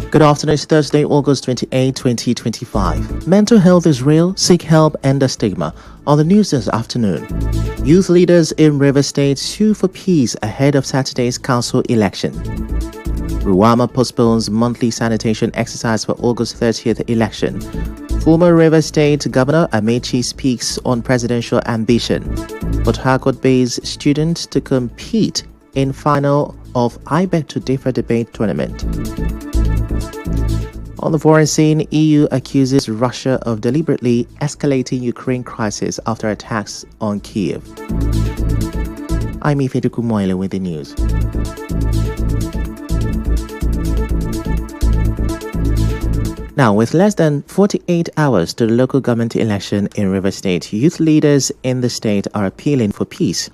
Good afternoon, it's Thursday, August 28, 2025. Mental health is real, seek help, end the stigma. On the news this afternoon, youth leaders in River State sue for peace ahead of Saturday's council election. Ruwama postpones monthly sanitation exercise for August 30th election. Former River State Governor Amechi speaks on presidential ambition. Port Harcourt-based students to compete in final of I Beg to Differ debate tournament. On the foreign scene, EU accuses Russia of deliberately escalating Ukraine crisis after attacks on Kiev. I'm Ifechukwu Muonyili with the news. Now, with less than 48 hours to the local government election in River State, youth leaders in the state are appealing for peace.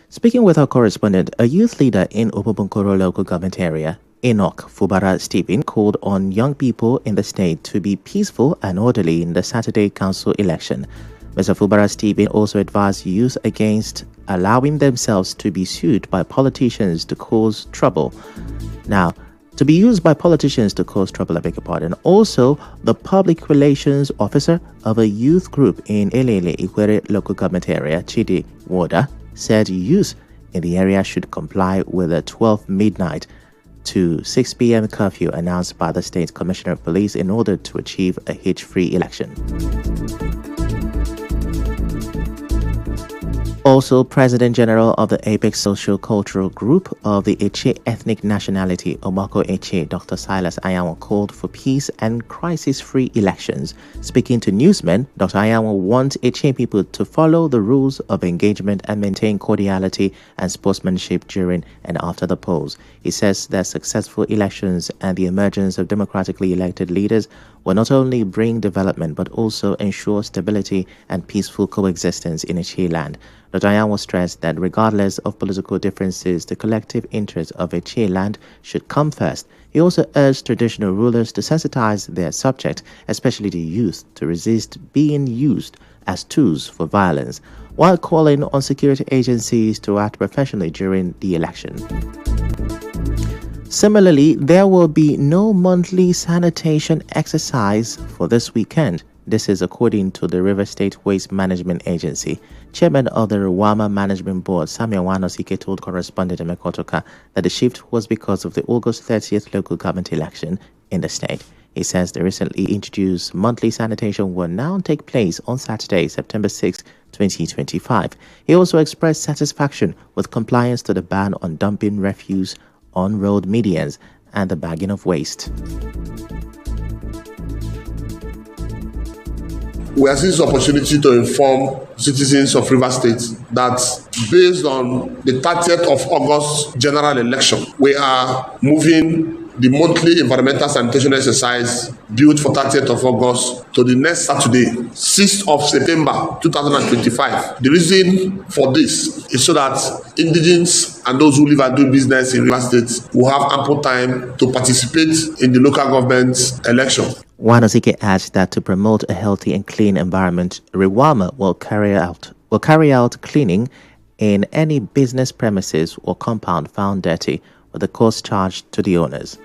Speaking with our correspondent, a youth leader in Obobunkoro local government area, Enoch Fubara Stephen, called on young people in the state to be peaceful and orderly in the Saturday council election. Mr. Fubara Stephen also advised youth against allowing themselves to be sued by politicians to cause trouble. Now, to be used by politicians to cause trouble, I beg your pardon. Also, the public relations officer of a youth group in Elele Ikwere local government area, Chidi Woda, said youth in the area should comply with a 12 midnight to 6 p.m. curfew announced by the State Commissioner of Police in order to achieve a hitch-free election. Also, President General of the Apex Socio-Cultural Group of the Eche Ethnic Nationality, Omako Eche, Dr. Silas Ayawa, called for peace and crisis-free elections. Speaking to newsmen, Dr. Ayawa wants Eche people to follow the rules of engagement and maintain cordiality and sportsmanship during and after the polls. He says that successful elections and the emergence of democratically elected leaders will not only bring development but also ensure stability and peaceful coexistence in Eche land. Dr. Ayawa stressed that regardless of political differences, the collective interest of Eche land should come first. He also urged traditional rulers to sensitize their subject, especially the youth, to resist being used as tools for violence, while calling on security agencies to act professionally during the election. Similarly, there will be no monthly sanitation exercise for this weekend. This is according to the River State Waste Management Agency. Chairman of the Ruwama Management Board, Samuel Wanosike, told correspondent Emekotoka that the shift was because of the August 30th local government election in the state. He says the recently introduced monthly sanitation will now take place on Saturday, September 6, 2025. He also expressed satisfaction with compliance to the ban on dumping refuse on road medians and the bagging of waste. We are seeing this opportunity to inform citizens of River State that based on the 30th of August general election, we are moving the monthly environmental sanitation exercise built for 30th of August to the next Saturday, 6th of September 2025. The reason for this is so that indigents and those who live and do business in River State will have ample time to participate in the local government election. Wanosike adds that to promote a healthy and clean environment, Ruwama will carry out cleaning in any business premises or compound found dirty, with the cost charged to the owners.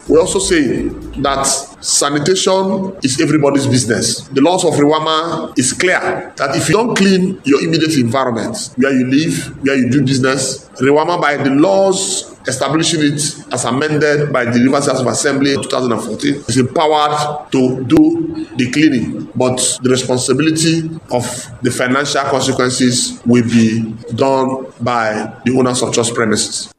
We also say that sanitation is everybody's business. The laws of Ruwama is clear that if you don't clean your immediate environment, where you live, where you do business, Ruwama, by the laws establishing it as amended by the Rivers House of Assembly in 2014, is empowered to do the cleaning, but the responsibility of the financial consequences will be done by the owners of church premises.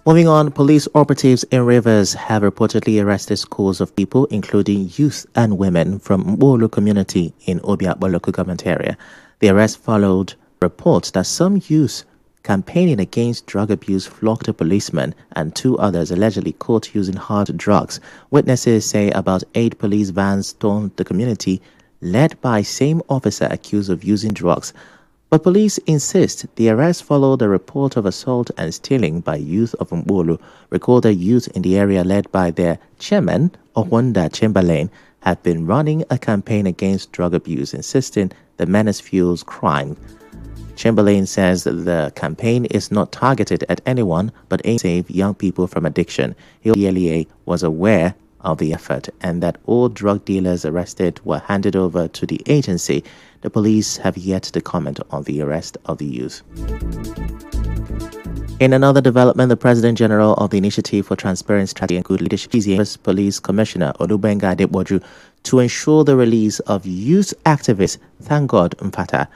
Moving on, police operatives in Rivers have reportedly arrested scores of people, including youth and women, from Muonyili community in Obiakpo local government area. The arrest followed reports that some youth campaigning against drug abuse flocked to policemen and two others allegedly caught using hard drugs. Witnesses say about 8 police vans stormed the community, led by same officer accused of using drugs. But police insist the arrest followed a report of assault and stealing by youth of Muonyili. Recall that youth in the area led by their chairman, Owanda Chamberlain, have been running a campaign against drug abuse, insisting the menace fuels crime. Chamberlain says the campaign is not targeted at anyone but aims to save young people from addiction. ELEA was aware of the effort and that all drug dealers arrested were handed over to the agency. The police have yet to comment on the arrest of the youth. In another development, the President General of the Initiative for Transparent Strategy and Good Leadership, Police Commissioner Olubenga Adeboju, to ensure the release of youth activists, thank God Mfata.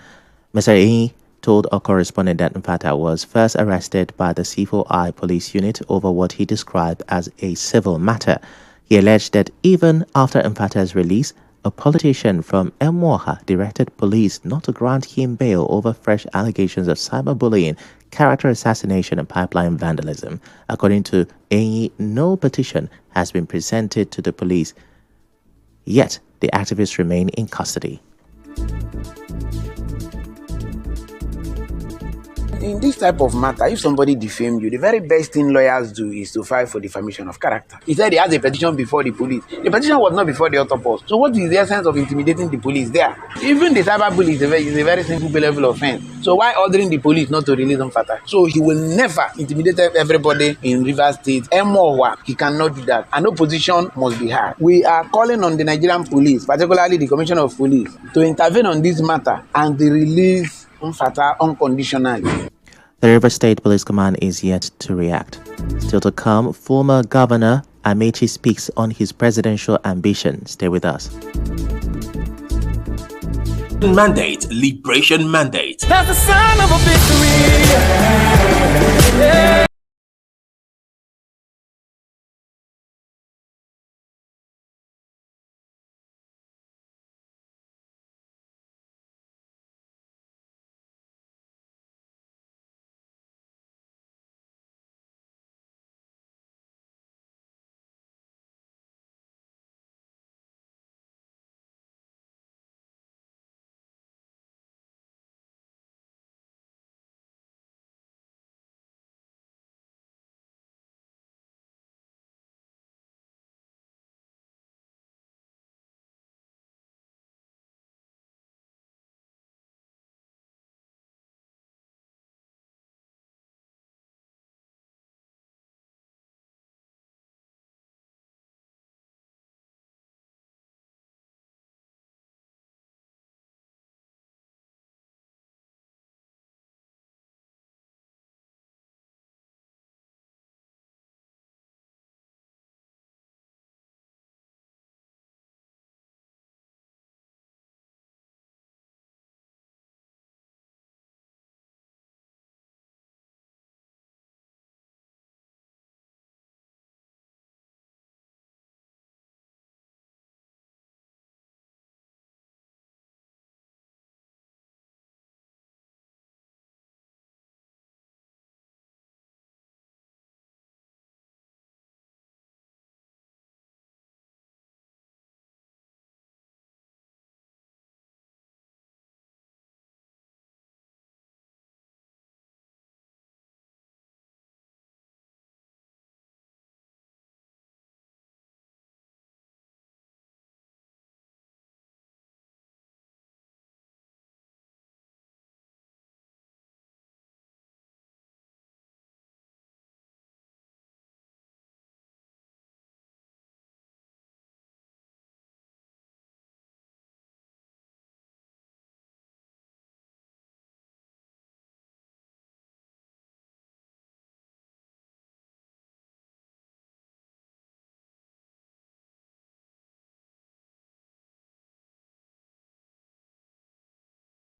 Mr. Ehi told a correspondent that Mfata was first arrested by the C4I police unit over what he described as a civil matter. He alleged that even after Mfata's release, a politician from Emoha directed police not to grant him bail over fresh allegations of cyberbullying, character assassination, and pipeline vandalism. According to Ehi, no petition has been presented to the police, yet the activists remain in custody. In this type of matter, if somebody defame you, the very best thing lawyers do is to file for defamation of character. He said he has a petition before the police. The petition was not before the author post. So what is the essence of intimidating the police there? Even the cyberbully is a very simple level offense. So why ordering the police not to release Mfata? So he will never intimidate everybody in Rivers State. He cannot do that. And opposition must be heard. We are calling on the Nigerian police, particularly the Commissioner of Police, to intervene on this matter and to release Mfata unconditionally. The River State Police Command is yet to react. Still to come, former Governor Amechi speaks on his presidential ambition. Stay with us. Mandate, liberation mandate. That's the sign of a victory. Yeah.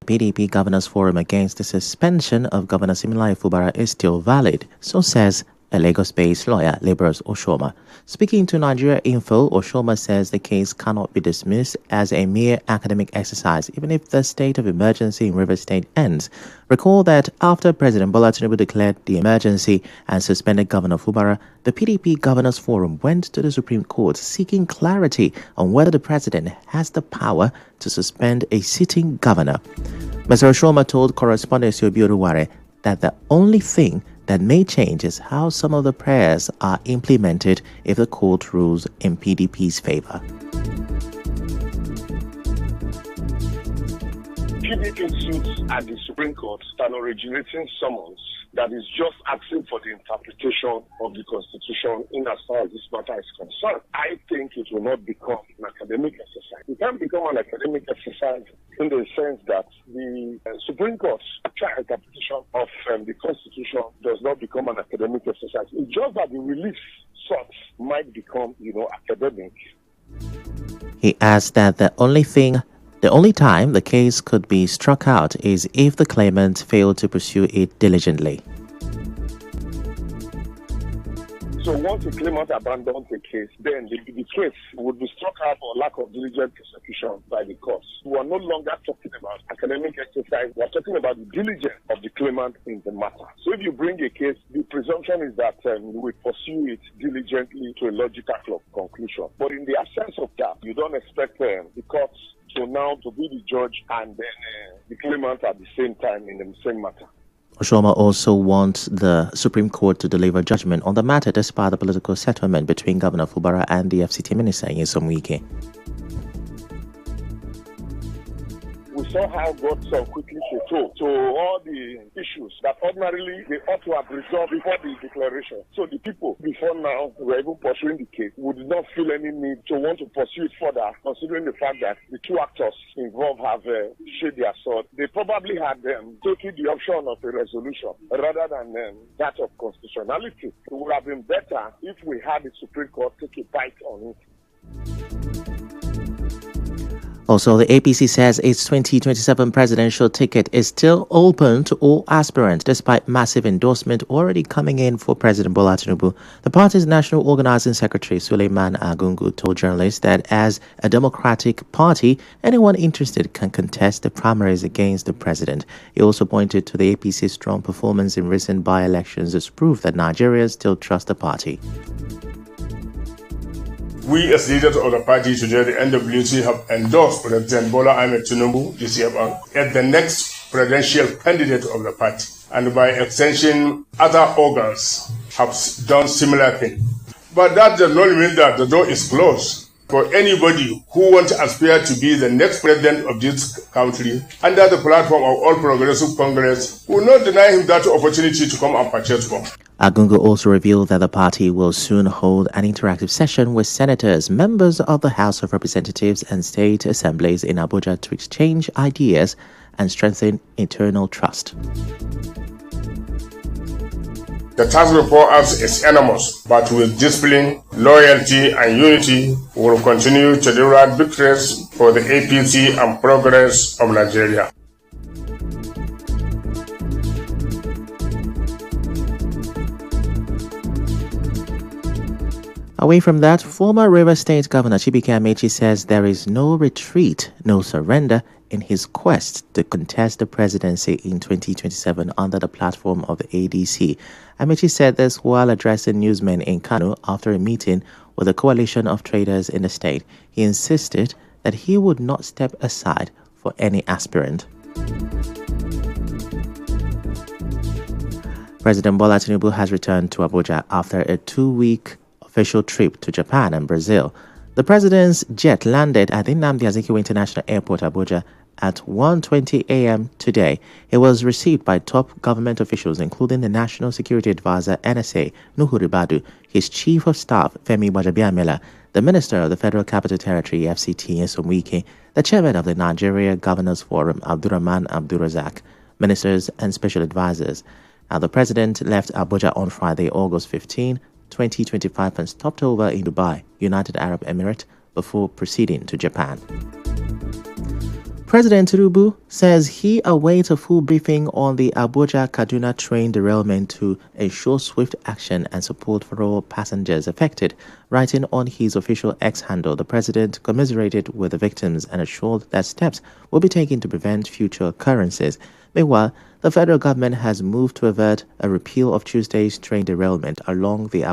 PDP Governors Forum against the suspension of Governor Siminalayi Fubara is still valid, so says a Lagos-based lawyer, Liberals Oshoma. Speaking to Nigeria Info, Oshoma says the case cannot be dismissed as a mere academic exercise, even if the state of emergency in Rivers State ends. Recall that after President Bola Tinubu declared the emergency and suspended Governor Fubara, the PDP Governors Forum went to the Supreme Court seeking clarity on whether the president has the power to suspend a sitting governor. Mr. Oshoma told correspondent Siobi Oruware that the only thing that may change is how some of the prayers are implemented if the court rules in PDP's favor. PDP suits at the Supreme Court an originating summons that is just asking for the interpretation of the Constitution in as far as this matter is concerned. I think it will not become an academic exercise. It can become an academic exercise in the sense that the Supreme Court's actual interpretation of the Constitution does not become an academic exercise. It's just that the relief sought might become, academic. He adds that the only time the case could be struck out is if the claimant failed to pursue it diligently. So once the claimant abandons the case, then the case would be struck out for lack of diligent prosecution by the courts. We are no longer talking about academic exercise. We are talking about the diligence of the claimant in the matter. So if you bring a case, the presumption is that you will pursue it diligently to a logical conclusion. But in the absence of that, you don't expect the courts to be the judge and then the claimant at the same time in the same matter. Oshoma also wants the Supreme Court to deliver judgment on the matter despite the political settlement between Governor Fubara and the FCT Minister Nyesom Wike. We saw how God so quickly settled to all the issues that ordinarily they ought to have resolved before the declaration. So the people before now who were even pursuing the case would not feel any need to want to pursue it further, considering the fact that the two actors involved have shed their sword. They probably had taken the option of a resolution rather than that of constitutionality. It would have been better if we had the Supreme Court take a bite on it. Also, the APC says its 2027 presidential ticket is still open to all aspirants despite massive endorsement already coming in for President Bola Tinubu. The party's National Organizing Secretary Suleiman Agungu told journalists that as a democratic party, anyone interested can contest the primaries against the president. He also pointed to the APC's strong performance in recent by-elections as proof that Nigerians still trust the party. We as leaders of the party today, the NWC, have endorsed President Bola Ahmed Tinubu this year as the next presidential candidate of the party. And by extension, other organs have done similar thing. But that does not mean that the door is closed for anybody who wants to aspire to be the next president of this country under the platform of All Progressive Congress. We will not deny him that opportunity to come and purchase one. Agungu also revealed that the party will soon hold an interactive session with senators, members of the House of Representatives and state assemblies in Abuja to exchange ideas and strengthen internal trust. The task before us is enormous, but with discipline, loyalty, and unity, we will continue to derive victories for the APC and progress of Nigeria. Away from that, former Rivers State Governor Chibuike Amechi says there is no retreat, no surrender in his quest to contest the presidency in 2027 under the platform of the ADC. Amechi said this while addressing newsmen in Kano after a meeting with a coalition of traders in the state. He insisted that he would not step aside for any aspirant. President Bola Tinubu has returned to Abuja after a 2-week official trip to Japan and Brazil. The president's jet landed at the Nnamdi Azikiwe International Airport, Abuja, at 1:20 a.m. today. He was received by top government officials, including the National Security Advisor, NSA, Nuhu Ribadu, his Chief of Staff, Femi Gbajabiamila, the Minister of the Federal Capital Territory, FCT, Nyesom Wike, the Chairman of the Nigeria Governors Forum, Abdurrahman Abdurrazak, ministers and special advisors. Now, the president left Abuja on Friday, August 15, 2025 and stopped over in Dubai, United Arab Emirates, before proceeding to Japan. President Tinubu says he awaits a full briefing on the Abuja-Kaduna train derailment to ensure swift action and support for all passengers affected. Writing on his official X handle, the president commiserated with the victims and assured that steps will be taken to prevent future occurrences. Meanwhile, the federal government has moved to avert a repeal of Tuesday's train derailment along the Abuja